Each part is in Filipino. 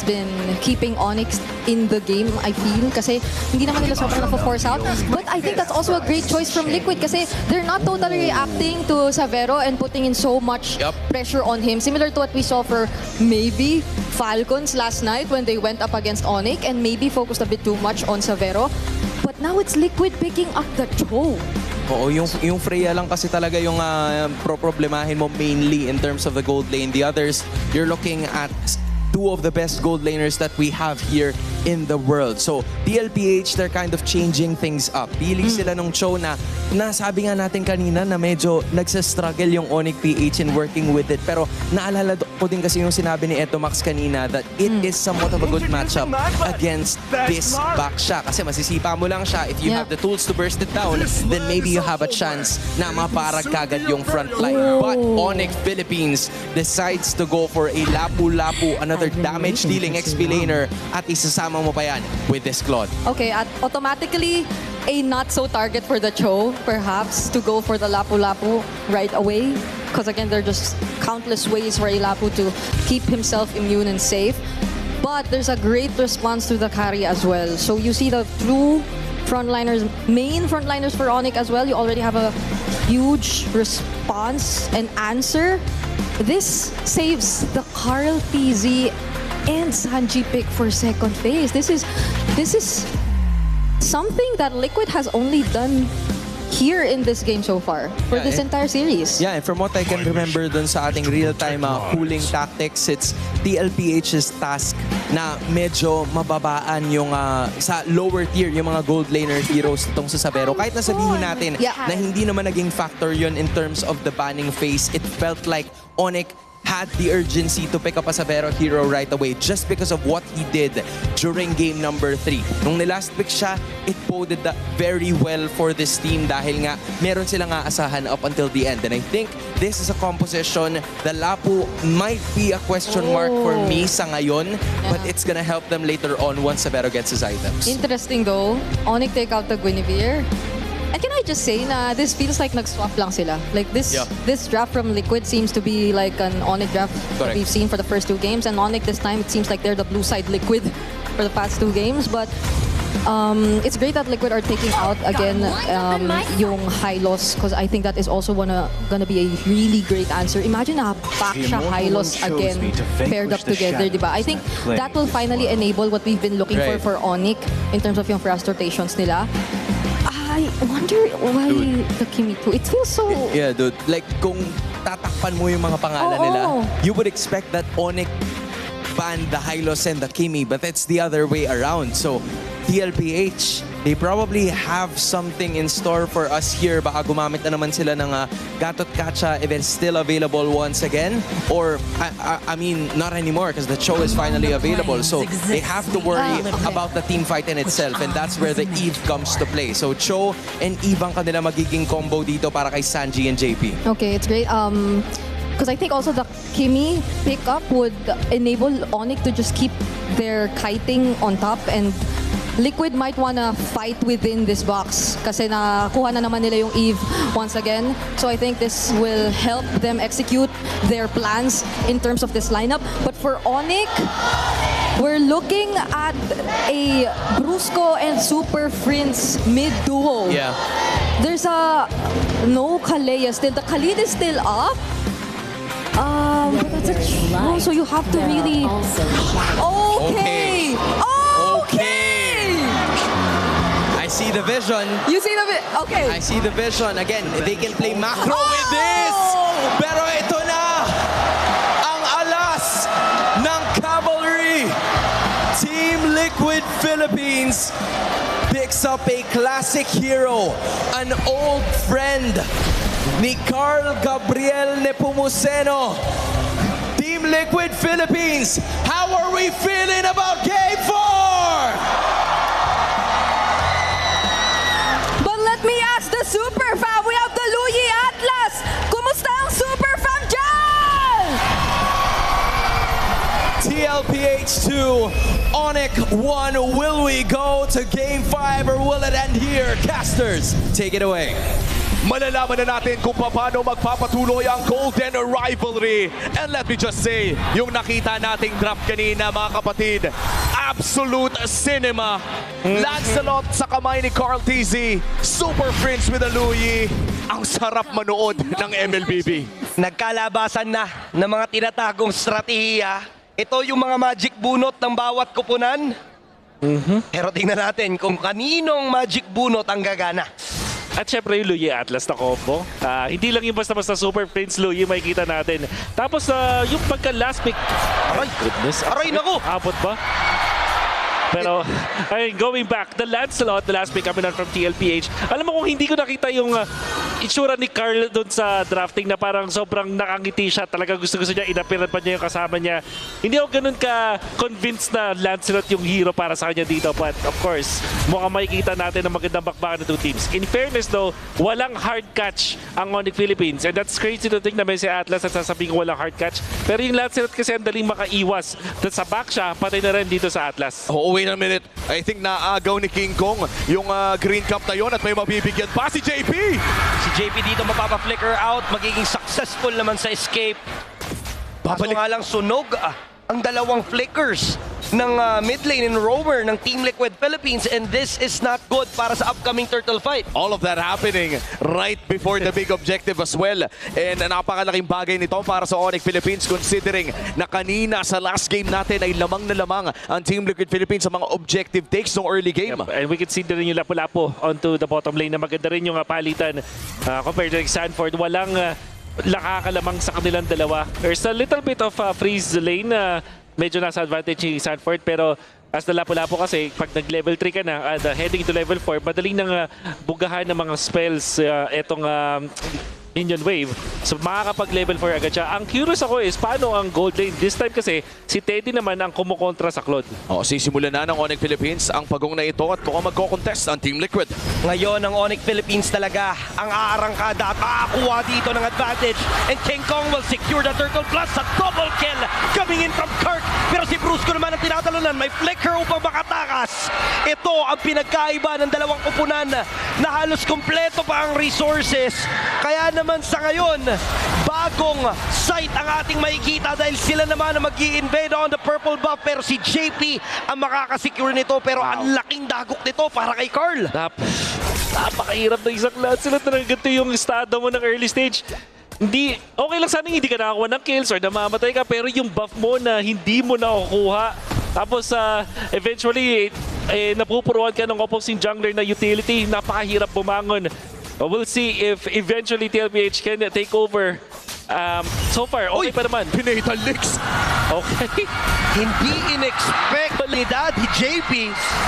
been keeping Onyx in the game, I feel. Kasi hindi naman nila sobrang na-force out. But I think that's also a great choice from Liquid kasi they're not totally reacting to Xavero and putting in so much pressure on him. Similar to what we saw for maybe Falcons last night when they went up against Onyx and maybe focused a bit too much on Xavero. But now it's Liquid picking up the Cho. Oo, yung Freya lang kasi talaga yung problemahin mo mainly in terms of the gold lane. The others, you're looking at two of the best gold laners that we have here in the world. So, DLPH, they're kind of changing things up. Pili sila nung Cho na nasabi nga natin kanina na medyo nagsastruggle yung Onyx PH in working with it. Pero naalala ko din kasi yung sinabi ni Eto Max kanina that it is somewhat of a good matchup against this Baksha. Kasi masisipa mo lang siya. If you have the tools to burst it down, then maybe you have a chance na maparag kagad yung front line. But Onyx Philippines decides to go for a Lapu-Lapu, another damage-dealing XP laner, at isasama mo pa yan with this Claude. Okay, at automatically, a not-so-target for the Cho, perhaps, to go for the Lapu-Lapu right away. Because again, there are just countless ways for a Lapu to keep himself immune and safe. But there's a great response to the carry as well. So you see the true frontliners, main frontliners for Onyx as well. You already have a huge response and answer. This saves the Carl TZ and Sanji pick for second phase. This is something that Liquid has only done here in this game so far for this entire series. Yeah, and from what I can remember dun sa ating real-time cooling tactics, it's DLPH's task na medyo mababaan yung sa lower tier, yung mga gold laner heroes itong sa Xavero. Kahit na sabihin natin na hindi naman naging factor yun in terms of the banning phase, it felt like Onyx had the urgency to pick up a Xavero hero right away just because of what he did during game number 3. Nung nilast pick siya, it boded very well for this team dahil nga meron silang aasahan up until the end. And I think this is a composition, the Lapu might be a question mark for me sa ngayon, but it's gonna help them later on once Xavero gets his items. Interesting though, Onyx take out the Guinevere. And can I just say na this feels like nag-swap lang sila. Like this draft from Liquid seems to be like an Onyx draft that we've seen for the first 2 games. And Onyx this time, it seems like they're the blue side Liquid for the past 2 games. But it's great that Liquid are taking out again yung Hylos, because I think that is also gonna be a really great answer. Imagine na Baksha Hylos again paired up together, diba? I think that will finally enable what we've been looking for Onyx in terms of yung fast rotations nila. I wonder why the Kimi 2. It feels so... Yeah, dude. Like, kung tatakpan mo yung mga pangalan nila, you would expect that Onyx banned the Hylos and the Kimi, but it's the other way around. So, DLPH, they probably have something in store for us here. Baka gumamit na naman sila ng Gatot Kacha if it's still available once again. Or, I mean, not anymore because the Cho is finally available. So, they have to worry about the team fight in itself. And that's where the Eve comes to play. So, Cho and Eve ang kanila magiging combo dito para kay Sanji and JP. Okay, it's great. Because I think also the Kimi pickup would enable Onyx to just keep their kiting on top, and Liquid might wanna fight within this box kasi nakuha na naman nila yung Eve once again. So I think this will help them execute their plans in terms of this lineup. But for Onyx, we're looking at a Brusco and Super Prince mid-duo. Yeah. There's no Kalea still. The Khalid is still up. But that's a Cho, so you have to really... Okay! I see the vision. You see the okay. I see the vision. Again, they can play macro with this. Pero ito na ang alas ng Cavalry. Team Liquid Philippines picks up a classic hero, an old friend ni Carl Gabriel Nepomuceno. Team Liquid Philippines, how are we feeling about Game 4? Super Fam, we have the Luyi Atlas. Kumusta ang Super Fam dyan? TLPH 2, Onyx 1. Will we go to Game 5 or will it end here? Casters, take it away. malalaman na natin kung paano magpapatuloy ang Golden Rivalry. And let me just say, yung nakita nating draft kanina mga kapatid, absolute cinema. Lancelot sa kamay ni Carl TZ, Super Prince with a Louie. Ang sarap manood ng MLBB. Nagkalabasan na ng mga tinatagong strategiya. Ito yung mga magic bunot ng bawat kupunan. Pero tingnan natin kung kaninong magic bunot ang gagana. At syempre yung Luye Atlas na combo. Hindi lang yung basta-basta Super Prince Luye makikita natin. Tapos yung pagka last pick. Aray! Goodness. Aray, naku! Abot ba? Pero, ay, going back, the Lancelot, the last pick coming out from TLPH. Alam mo kung hindi ko nakita yung itsura ni Carl doon sa drafting na parang sobrang nakangiti siya. Talaga gusto-gusto niya, inapiran pa niya yung kasama niya. Hindi ako ganun ka-convinced na Lancelot yung hero para sa kanya dito. But of course, mukhang makikita natin ang magandang bakbakan ng two teams. In fairness though, walang hard catch ang Onyx Philippines. And that's crazy to think na may si Atlas at sasabihin ko walang hard catch. Pero yung Lancelot kasi ang daling makaiwas. At sa back siya, patay na rin dito sa Atlas. Oh, wait a minute. I think naagaw ni King Kong yung green cup na yun at may mabibigyan pa si JP. Si JP dito mapapa-flicker out, magiging successful naman sa escape. Kaso nga lang sunog ang dalawang flickers ng mid lane in Roamer ng Team Liquid Philippines, and this is not good para sa upcoming turtle fight. All of that happening right before the big objective as well. And napakalaking bagay nito para sa Onyx Philippines considering na kanina sa last game natin ay lamang na lamang ang Team Liquid Philippines sa mga objective takes ng early game. Yep. And we can see din yung Lapu-Lapu onto the bottom lane na maganda rin yung palitan compared to Sanford. Walang nakakalamang sa kanilang dalawa. There's a little bit of freeze lane medyo nasa advantage si Sanford, pero as the Lapu-Lapu kasi, pag nag-level 3 ka na, heading to level 4, madaling nang bugahan ng mga spells etong Minion Wave. So makakapag-level 4 agad siya. Ang curious ako is, paano ang gold lane? This time kasi, si Teddy naman ang kumukontra sa Claude. Sisimulan na ng Onyx Philippines ang pagong na ito at mukhang magko-contest ang Team Liquid. Ngayon, ang Onyx Philippines talaga ang aarangkada at makakuha dito ng advantage. And King Kong will secure the turtle plus sa double kill coming in from Kirk. Pero si Brusco naman ang tinatalunan. May flicker upang makatakas. Ito ang pinagkaiba ng dalawang kupunan na halos kompleto pa ang resources. Kaya naman sa ngayon, bagong sight ang ating makikita dahil sila naman ang mag-i-invade on the purple buff. Pero si JP ang makakasecure nito. Pero ang laking dagok nito para kay Carl. Napakahirap na isang Lancelot na ganito yung estado mo ng early stage. Hindi, okay lang sana hindi ka nakakuha ng kills or namamatay ka, pero yung buff mo na hindi mo nakukuha. Tapos eventually, napupuruan ka ng opposing jungler na utility. Napakahirap bumangon. We'll see if eventually TLPH can take over. So far, okay pa naman. Pinatal Licks. Okay. Hindi in-expect ni Daddy JP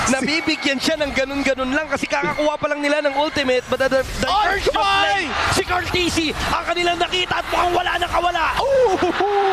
na bibigyan siya ng ganun-ganun lang kasi kakakuha pa lang nila ng ultimate, but the urge of play, si Carl TZ ang kanilang nakita at mukhang wala na kawala.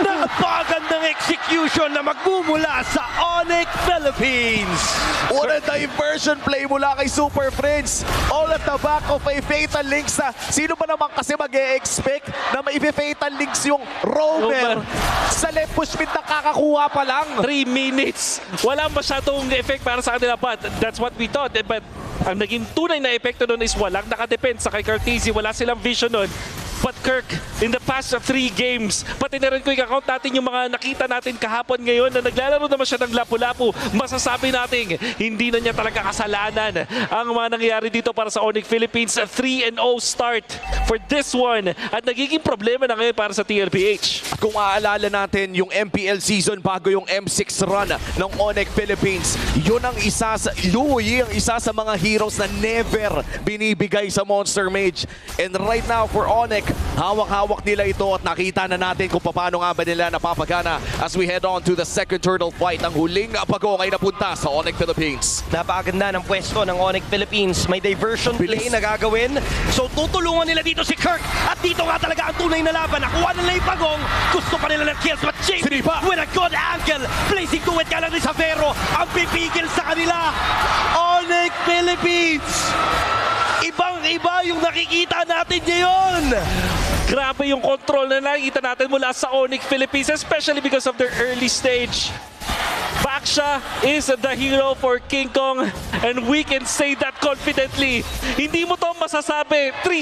Napagandang execution na magmumula sa Onyx Philippines. What a diversion play mula kay Super Prince. All at the back of a Fatal Links na sino ba naman kasi mag-e-expect na may Fatal Links yung Roamer sa left push mid na kakakuha pa lang. 3 minutes. Wala masyadong effect para sa kanila pa. That's what we thought. But ang naging tunay na epekto doon is walang nakadepend sa kay Cartesi. Wala silang vision doon. But Kirk, in the past 3 games, pati na rin ko i-count natin yung mga nakita natin kahapon ngayon na naglalaro naman siya ng Lapu-Lapu. Masasabi natin, hindi na niya talaga kasalanan ang mga nangyayari dito para sa Onyx Philippines. 3-0 start for this one. At nagiging problema na ngayon para sa TLPH. Kung aalala natin yung MPL season bago yung M6 run ng Onyx Philippines, yun ang isa sa Louie, ang isa sa mga heroes na never binibigay sa Monster Mage. And right now for Onyx, hawak-hawak nila ito at nakita na natin kung paano nga ba nila napapagana as we head on to the second turtle fight. Ang huling pagong ay napunta sa Onyx Philippines. Napakaganda ng pwesto ng Onyx Philippines. May diversion play na gagawin. So tutulungan nila dito si Kirk. At dito nga talaga ang tunay na laban. Nakuha nila yung pagong. Gusto pa nila ng kills. But JP with a good angle. Placing to it ka lang ni Savero. Ang pipigil sa kanila. Onyx Philippines. Ibang-iba yung nakikita natin ngayon. Grabe yung control na nakikita natin mula sa Onyx Philippines, especially because of their early stage. Back Baksha is the hero for King Kong and we can say that confidently. Hindi mo to masasabi 2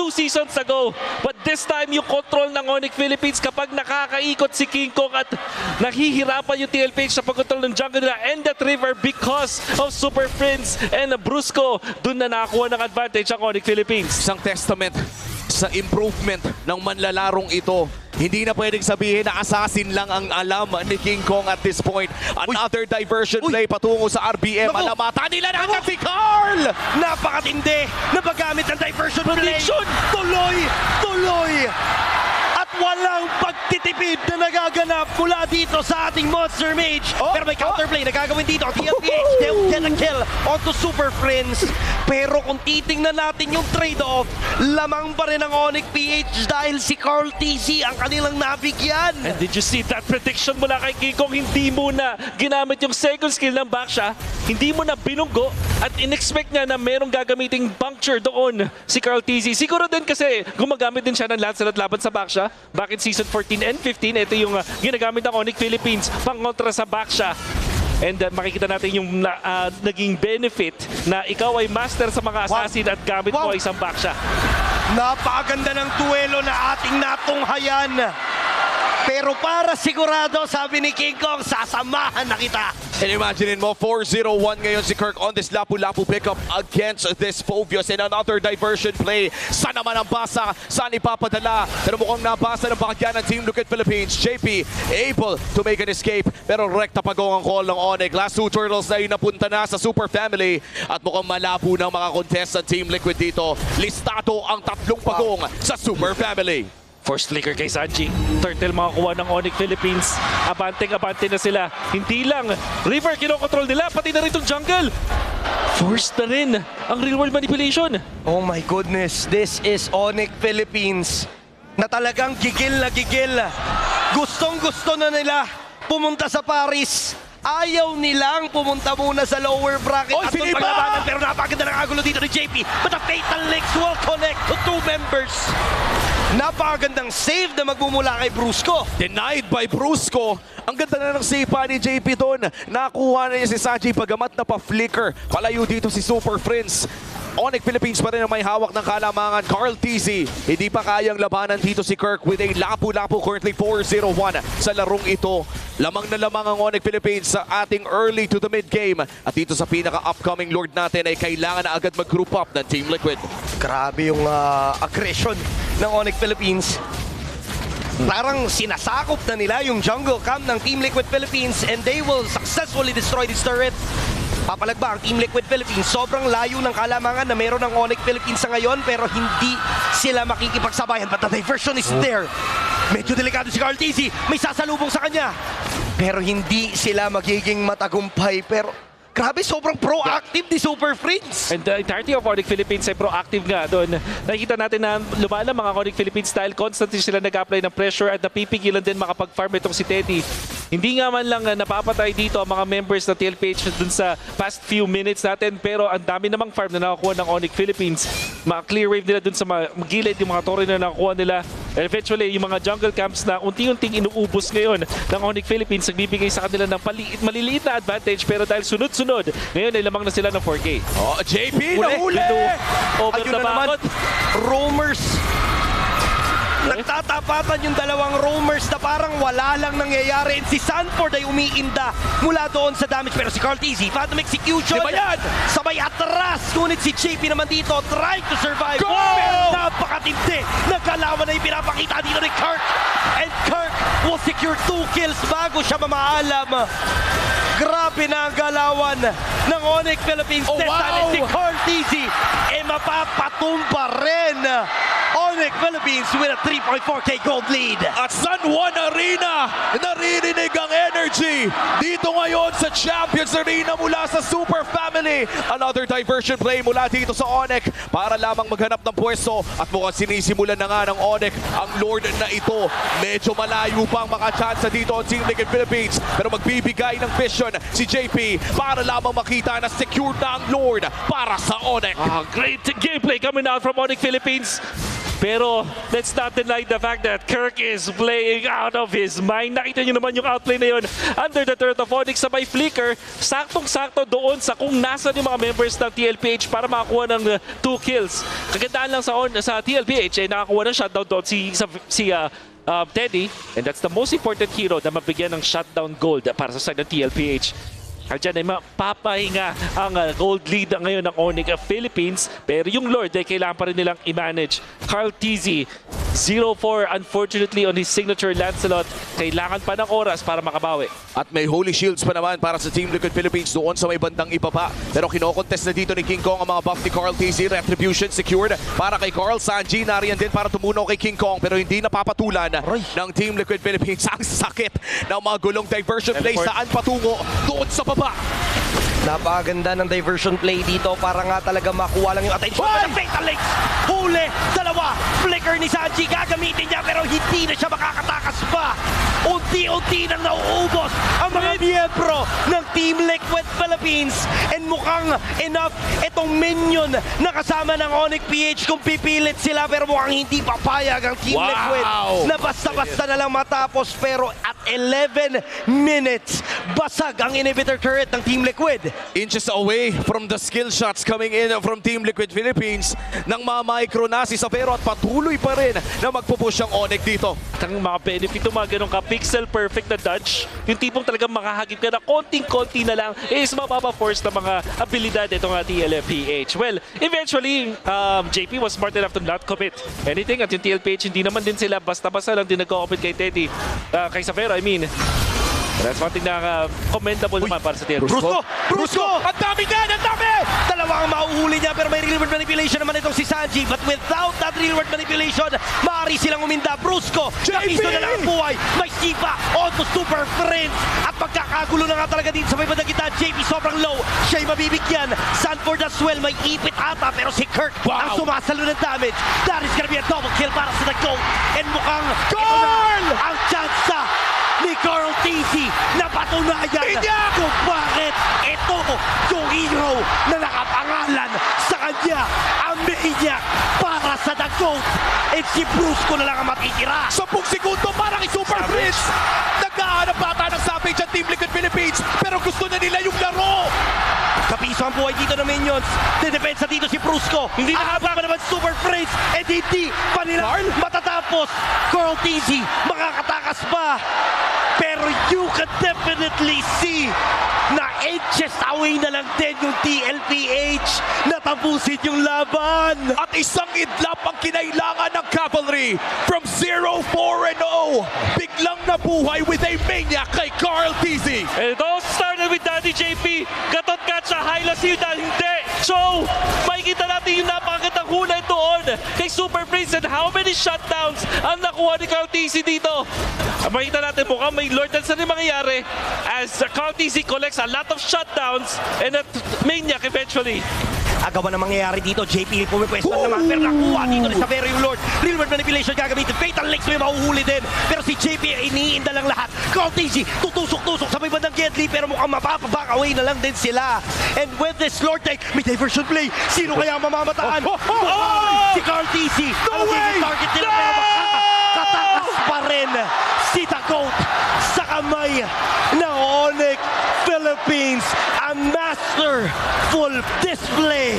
seasons ago. But this time, yung control ng Onyx Philippines kapag nakakaikot si King Kong at nahihirapan yung TLPH sa pag-control ng jungle nila and that river because of Super Friends and Brusco. Doon na nakakuha ng advantage ang Onyx Philippines. Isang testament sa improvement ng manlalarong ito. Hindi na pwedeng sabihin na assassin lang ang alam ni King Kong at this point. Another diversion play patungo sa RBM. Naku! Alamata nila na agad si Carl! Napakatindi na paggamit ng diversion play. Tuloy! At walang pagtitipid na nagaganap mula dito sa ating Monster Mage. Pero may counterplay na gagawin dito. TLPH, they will get a kill onto Super Friends. Pero kung titingnan natin yung trade-off, lamang pa rin ang Onyx PH dahil si Carl TC ang kanilang nabigyan. And did you see that prediction mula kay King Kong? Hindi mo na ginamit yung second skill ng Baksha. Hindi mo na binunggo at in-expect niya na merong gagamiting puncture doon si Carl TZ. Siguro din kasi gumagamit din siya ng Lancelot laban sa Baksha. Back in Season 14 and 15, ito yung ginagamit ng Onyx Philippines pang kontra sa Baksha. And makikita natin yung naging benefit na ikaw ay master sa mga assassin at gamit mo ay isang Baksha. Napakaganda ng duelo na ating natunghayan. Pero para sigurado, sabi ni King Kong, sasamahan na kita. And imagine mo, 4-0-1 ngayon si Kirk on this Lapu-Lapu pickup against this Phobios. And another diversion play. Saan naman ang basa? Saan ipapadala? Pero mukhang nabasa ng bahagyan ng Team Liquid Philippines. JP able to make an escape. Pero rekta pagong ang call ng Onyx. Last 2 turtles na napunta na sa Super Family. At mukhang malabo ng mga contestant Team Liquid dito. Listado ang 3 pagong sa Super Family. Force flicker kay Sanji. Turtle makakuha ng Onyx Philippines. Abante na sila. Hindi lang river kinokontrol nila, pati na rin itong jungle. Forced na rin ang real world manipulation. Oh my goodness, this is Onyx Philippines na talagang gigil na gigil. Gustong-gusto na nila pumunta sa Paris. Ayaw nilang pumunta muna sa lower bracket at doon paglabanan. Pero napakaganda ng agulo dito ni JP. But the Fatal Links will connect to 2 members. Napakagandang save na magmumula kay Brusco. Denied by Brusco. Ang ganda na ng save pa ni JP doon. Nakuha na niya si Sanji pagamat na pa-flicker. Palayo dito si Super Friends. Onyx Philippines pa rin ang may hawak ng kalamangan. Carl TZ, hindi pa kayang labanan dito si Kirk with a Lapu-Lapu currently 4-0-1 sa larong ito. Lamang na lamang ang Onyx Philippines sa ating early to the mid-game. At dito sa pinaka-upcoming Lord natin ay kailangan na agad mag-group up ng Team Liquid. Grabe yung aggression ng Onyx Philippines. Parang sinasakop na nila yung jungle camp ng Team Liquid Philippines and they will successfully destroy this turret. Papalagba ang Team Liquid Philippines. Sobrang layo ng kalamangan na meron ng Onyx Philippines sa ngayon pero hindi sila makikipagsabayan. But the diversion is there. Medyo delikado si Carl TZ. May sasalubong sa kanya. Pero hindi sila magiging matagumpay. Pero grabe, sobrang proactive ni Super Friends. And the entirety of Onyx Philippines ay proactive nga doon. Nakikita natin na lumalang mga Onyx Philippines dahil constantly sila nag-apply ng pressure at napipigilan din makapag-farm itong si Teddy. Hindi nga man lang napapatay dito ang mga members ng TLPH dun sa past few minutes natin pero ang dami namang farm na nakakuha ng Onyx Philippines. Clear wave nila dun sa gilid, yung mga torre na nakakuha nila. And eventually, yung mga jungle camps na unti-unting inuubos ngayon ng Onyx Philippines nagbibigay sa kanila ng maliliit na advantage pero dahil sunod-sunod, ngayon ay lamang na sila ng 4K. Oh, JP, nahuli! Over Ayun the na naman, bakot. roamers. Nagtatapatan yung dalawang roamers na parang wala lang nangyayari. And si Sanford ay umiinda mula doon sa damage. Pero si Carl TZ, Phantom Execution. Diba yan? Sabay atras. Ngunit si JP naman dito, trying to survive. Go! Pero napakatindi. Nagkalawan na ipinapakita dito ni Kirk. And Kirk will secure 2 kills bago siya mamaalam. Grabe na ang galawan ng Onyx Philippines. Oh, wow! Si Carl TZ mapapatumpa rin. Onyx Philippines with a 3.4K gold lead. At San Juan Arena, naririnig ang energy dito ngayon sa Champions Arena mula sa Super Family. Another diversion play mula dito sa Onyx para lamang maghanap ng pwesto at mukhang sinisimulan na nga ng Onyx ang Lord na ito. Medyo malayo pang makachance dito ang Team Liquid Philippines pero magbibigay ng vision si JP para lamang makita na secure na ang Lord para sa Onyx. Great gameplay coming out from Onyx Philippines. Pero let's not deny the fact that Kirk is playing out of his mind. Nakita nyo naman yung outplay na yun under the turret of Onyx sa may flicker. Saktong-sakto doon sa kung nasan yung mga members ng TLPH para makakuha ng 2 kills. Kagandaan lang sa TLPH, nakakuha ng shutdown doon si Teddy. And that's the most important hero na mabigyan ng shutdown gold para sa side ng TLPH. Diyan ay mapapahinga ang gold lead ngayon ng Onyx Philippines. Pero yung Lord ay kailangan pa rin nilang i-manage. Carl TZ, 0-4 unfortunately on his signature Lancelot. Kailangan pa ng oras para makabawi. At may Holy Shields pa naman para sa Team Liquid Philippines doon sa may bandang ibaba. Pero kinokontest na dito ni King Kong ang mga buff ni Carl TZ. Retribution secured para kay Carl Sanji. Nariyan din para tumunaw kay King Kong pero hindi napapatulan ng Team Liquid Philippines. Ang sakit ng mga gulong diversion play. Saan patungo? Doon sa baba. Napakaganda ng diversion play dito para nga talaga makuha lang yung attention ng Fatal Links. Huli, dalawa, flicker ni Sanji, gagamitin niya pero hindi na siya makakatakas pa. Unti-unti nang nauubos ang mga miyembro ng Team Liquid Philippines and mukhang enough itong minion na kasama ng Onyx PH kung pipilit sila pero mukhang hindi papayag ang Team Liquid na basta-basta na lang matapos pero at 11 minutes basag ang inhibitor turret ng Team Liquid. Inches away from the skill shots coming in from Team Liquid Philippines nang ma-micro na si Savero at patuloy pa rin na magpupush ang Onyx dito. Ang mga benefit ng mga ganun ka pixel perfect na dodge, yung tipong talagang makahagip ka na konting-konti na lang is mapapa-force na mga abilidad itong TLPH. Well, eventually, JP was smart enough to not commit anything at yung TLPH hindi naman din sila basta-basta lang din nag-commit kay Teddy, kay Savero, I mean. That's something na commendable naman para sa TLPH. Brusco! Ang dami yan! Ang dami! Dalawa ang mauhuli niya pero may real world manipulation naman itong si Sanji. But without that real world manipulation, maaari silang uminda. Brusco! Nakiso na lang ang buhay. May Shiva! Onto Super Friends! At magkakagulo na nga talaga dito sa may bandang kita. JP sobrang low. Siya'y mabibigyan. Sanford as well. May ipit ata pero si Kirk ang sumasalo ng damage. That is gonna be a double kill para sa The GOAT. And mukhang Carl! Ang tsansa ni Carl TZ na patunayan kung bakit ito yung hero na nakapangalan sa kanya ang Maniac para sa The GOAT. And si Brusco na lang ang matitira. 10 segundo para kay Super Prince. Naghahanap bata ng savage ang Team Liquid Philippines pero gusto na nila yung laro. Kapiso ang buhay dito ng Minions. Didepensa dito si Brusco. Hindi nakaba pa naman Super Prince. And hindi pa nila matatapos. Carl TZ makakatakas pa. Pero you can definitely see na inches away na lang din yung TLPH na tapusin yung laban. At isang idlap ang kinailangan ng Cavalry from 0-4-0. Biglang nabuhay with a maniac kay Carl TZ. And it all started with Daddy JP. Gatot ka sa Hyla Silda, hindi. So, makikita natin yung napakagandang hulay doon kay Super Prince and how many shutdowns ang nakuha ni Carl TZ dito. Makikita natin mukhang may Lord Dance na rin mangyayari as Carl TZ collects a lot of shutdowns and at Maniac eventually. Agawan na mangyayari dito. JP pumipwesto naman pero nakuha dito ni Savero yung Lord. Real world manipulation gagamitin. Fatal Links may mahuhuli din. Pero si JP iniinda lang lahat. Carl TZ tutusok-tusok sa may bandang Gedli pero mukhang mapapaback away na lang din sila. And with this Lord Tank, may diversion play. Sino kaya mamamataan? Si Carl TZ. No way! Target nila pero makakatakas pa rin si The GOAT sa kamay ng Onyx Philippines. A masterful display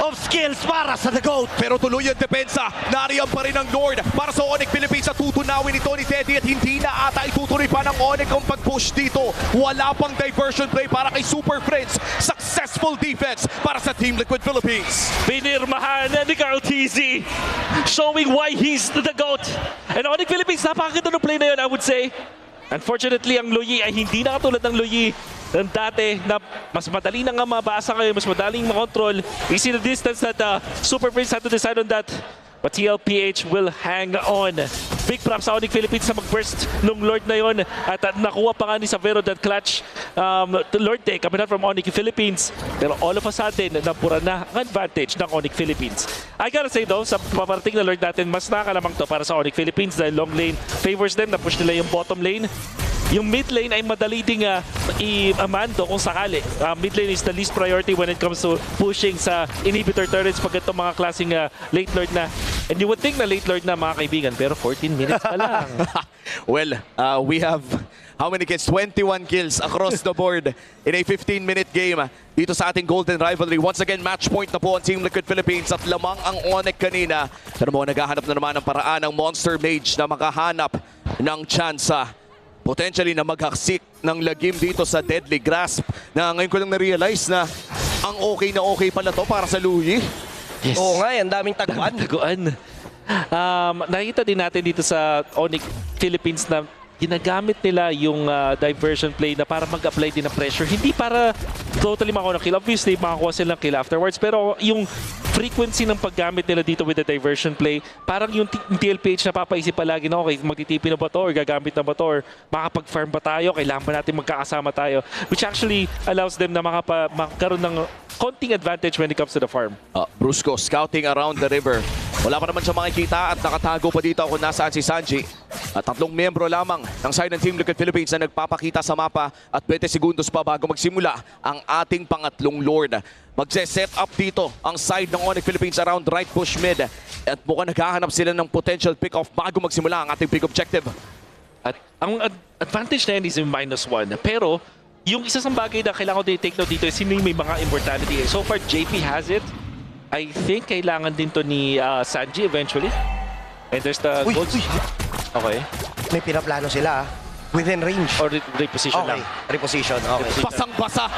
of skills para sa The GOAT. Pero tuloy ang depensa. Nariyan pa rin ang Lord para sa Onyx Philippines at tutunawin ito ni Teddy at hindi na ata itutuloy pa ng Onyx ang pag-push dito. Wala pang diversion play para kay Super Friends. Successful defense para sa Team Liquid Philippines. Pinirmahan ni Carl TZ showing why he's the GOAT. And Onyx Philippines, napakaganda ng play na yun, I would say. Unfortunately, ang Luyi ay hindi na katulad ng Luyi ng dati na mas madali na nga mabasa ngayon, mas madaling makontrol. We see the distance that Super Prince had to decide on that. But TLPH will hang on. Big props sa Onyx Philippines na mag-burst nung Lord na yon. At nakuha pa nga ni Savero that clutch Lord Day coming out from Onyx Philippines. Pero all of a sudden, napura na ang advantage ng Onyx Philippines. I gotta say though, sa paparating na Lord natin, mas nakakalamang to para sa Onyx Philippines dahil long lane favors them. Na-push nila yung bottom lane. Yung mid lane ay madali ding i-amando kung sakali. Mid lane is the least priority when it comes to pushing sa inhibitor turrets pag itong mga klaseng late lord na And you would think na late lord na mga kaibigan, pero 14 minutes pa lang. Well, we have how many kills? 21 kills across the board in a 15-minute game dito sa ating Golden Rivalry. Once again, match point na po ang Team Liquid Philippines at lamang ang Onyx kanina. Pero mo naghahanap na naman ng paraan ng Monster Mage na makahanap ng tsansa potentially na maghaksik ng lagim dito sa Deadly Grasp na ngayon ko lang na-realize na ang okay pala to para sa Louie. Yes. Oo nga, ang daming taguan. Taguan. Nakita din natin dito sa Onyx Philippines na ginagamit nila yung diversion play na para mag-apply din ng pressure. Hindi para totally makakuha ng kill. Obviously, makakuha sila ng kill afterwards. Pero yung frequency ng paggamit nila dito with the diversion play, parang yung TLPH na papaisip palagi na, okay, magtitipin na ba to or gagamit na ba to or makapag-farm ba tayo, kailangan ba natin magkakasama tayo. Which actually allows them na magkaroon ng konting advantage when it comes to the farm. Brusco scouting around the river. Wala pa naman siya makikita at nakatago pa dito kung nasaan si Sanji. At 3 miyembro lamang ng side ng Team Liquid Philippines na nagpapakita sa mapa at 20 segundos pa bago magsimula ang ating pangatlong Lord. Magse-set up dito ang side ng Onyx Philippines around right push mid. At mukhang naghahanap sila ng potential pick-off bago magsimula ang ating pick objective. At ang advantage na yan is yung -1. Pero yung isa sa bagay na kailangan ko i-take note dito is sino yung may mga immortality. So far, JP has it. I think kailangan din to ni Sanji eventually. And there's the gold. Okay. May pinaplano sila within range. Or reposition Okay, lang. reposition. Okay. Basang-basa.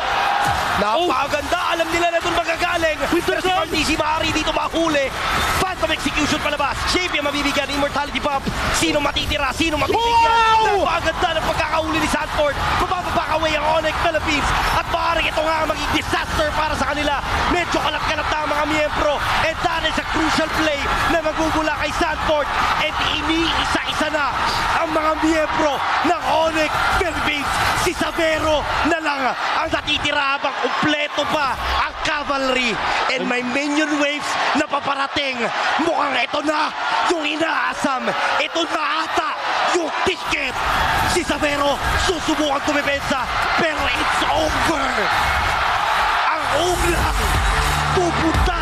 Napakaganda! Alam nila na doon magagaling. Pero si Artisi maaari dito mahuli. Phantom execution palabas. JP ang mabibigyan. Immortality pump. Sino matitira? Sino mabibigyan? Napakaganda ng pagkakahuli ni Sanford. Mapapapakaway ang Onyx Philippines. At maaaring ito nga ang maging disaster para sa kanila. Medyo kalat-kalat na ang mga miyembro. And that is a crucial play na magugula kay Sanford. And iniisa-isa na ang mga miyembro ng Onyx Philippines. Si Savero na lang ang natitira habang kumpleto pa ang cavalry. And may minion waves na paparating. Mukhang ito na yung inaasam. Ito na ata yung ticket. Si Savero susubukan tumipensa. Pero it's over. Ang uglang pupunta